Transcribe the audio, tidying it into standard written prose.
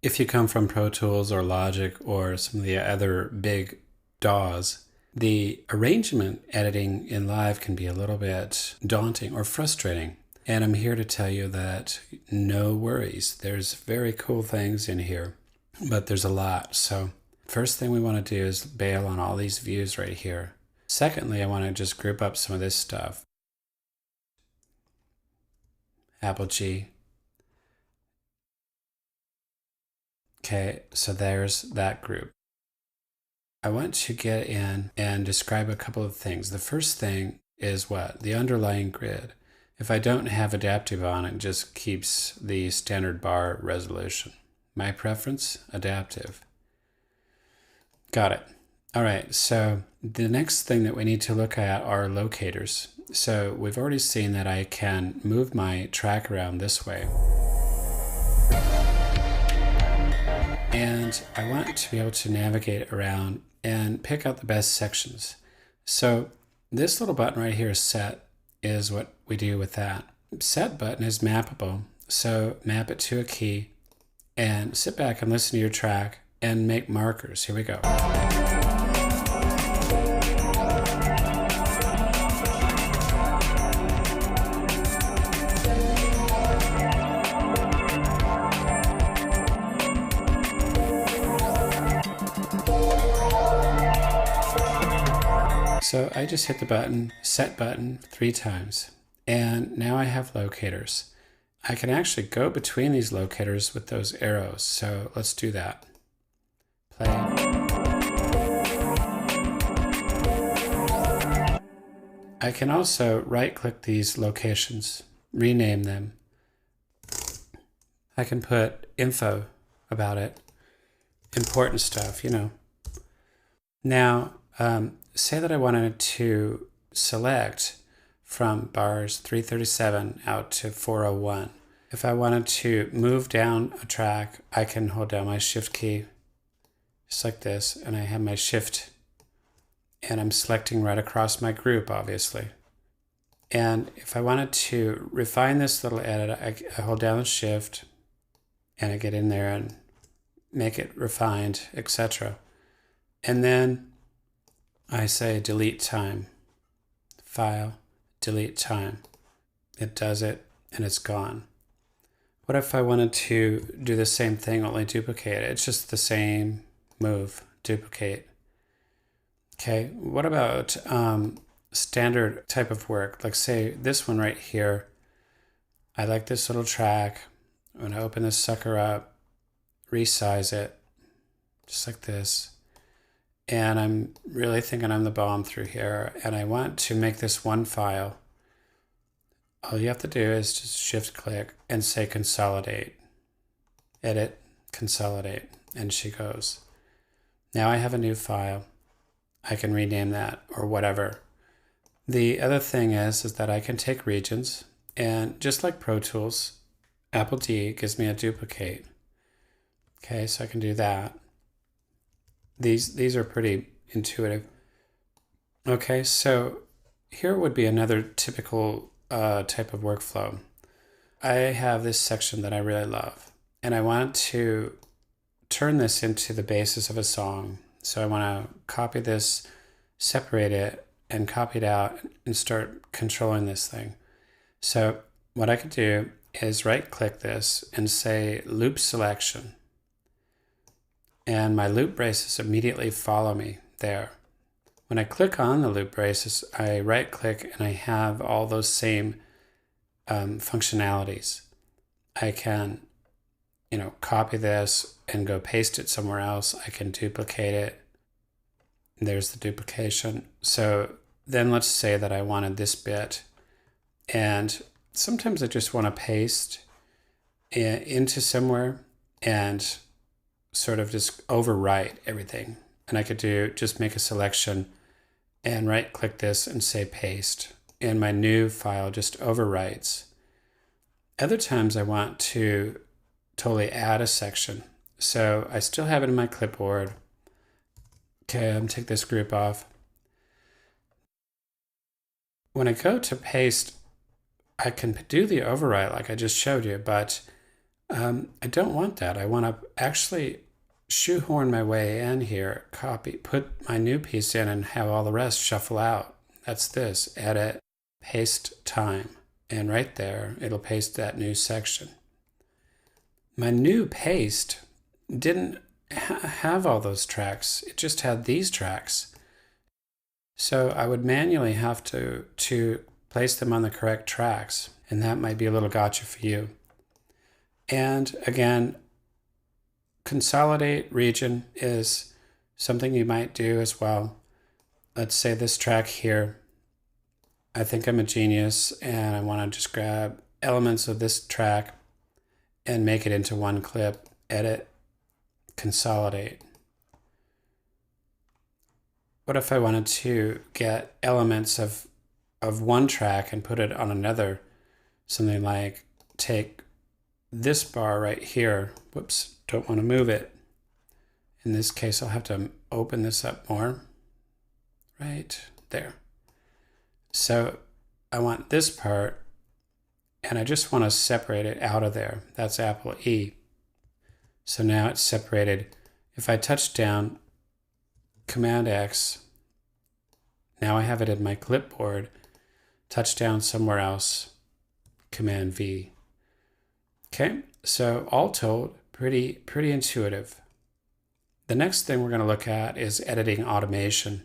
If you come from Pro Tools or Logic or some of the other big DAWs, the arrangement editing in Live can be a little bit daunting or frustrating. And I'm here to tell you that no worries. There's very cool things in here, but there's a lot. So first thing we want to do is bail on all these views right here. Secondly, I want to just group up some of this stuff. Apple G. Okay, so there's that group. I want to get in and describe a couple of things. The first thing is what? The underlying grid. If I don't have adaptive on, it just keeps the standard bar resolution. My preference, adaptive. Got it. All right, so the next thing that we need to look at are locators. So we've already seen that I can move my track around this way. And I want to be able to navigate around and pick out the best sections. So this little button right here, set, is what we do with that. Set button is mappable. So map it to a key and sit back and listen to your track and make markers. Here we go. So I just hit the button, set button, 3 times. And now I have locators. I can actually go between these locators with those arrows. So let's do that. Play. I can also right-click these locations, rename them. I can put info about it, important stuff, you know. Now, say that I wanted to select from bars 337 out to 401. If I wanted to move down a track, I can hold down my shift key, just like this, and I have my shift, and I'm selecting right across my group, obviously. And if I wanted to refine this little edit, I hold down the shift, and I get in there and make it refined, etc. And then I say delete time, file, delete time. It does it and it's gone. What if I wanted to do the same thing, only duplicate it? It's just the same move, duplicate. Okay, what about standard type of work? Like say this one right here. I like this little track. I'm gonna open this sucker up, resize it, just like this. And I'm really thinking I'm the bomb through here, and I want to make this one file. All you have to do is just shift click and say consolidate. Edit, consolidate, and she goes. Now I have a new file. I can rename that or whatever. The other thing is that I can take regions, and just like Pro Tools, Apple D gives me a duplicate. Okay, so I can do that. These are pretty intuitive. Okay, so here would be another typical type of workflow. I have this section that I really love, and I want to turn this into the basis of a song. So I want to copy this, separate it, and copy it out and start controlling this thing. So what I could do is right-click this and say loop selection. And my loop braces immediately follow me there. When I click on the loop braces, I right click and I have all those same functionalities. I can, copy this and go paste it somewhere else. I can duplicate it. There's the duplication. So then let's say that I wanted this bit, and sometimes I just want to paste into somewhere and sort of just overwrite everything. And I could just make a selection and right click this and say paste. And my new file just overwrites. Other times I want to totally add a section. So I still have it in my clipboard. Okay, I'm gonna take this group off. When I go to paste, I can do the overwrite like I just showed you, but I don't want that. I want to actually shoehorn my way in here, put my new piece in and have all the rest shuffle out. That's this, edit, paste time. And right there, it'll paste that new section. My new paste didn't have all those tracks. It just had these tracks. So I would manually have to place them on the correct tracks. And that might be a little gotcha for you. And again, consolidate region is something you might do as well. Let's say this track here, I think I'm a genius and I want to just grab elements of this track and make it into one clip, edit, consolidate. What if I wanted to get elements of one track and put it on another? Something like take this bar right here. Whoops, don't want to move it. In this case, I'll have to open this up more. Right there. So I want this part, and I just want to separate it out of there. That's Apple E. So now it's separated. If I touch down, Command X, now I have it in my clipboard. Touch down somewhere else, Command V. Okay, so all told, pretty intuitive. The next thing we're going to look at is editing automation.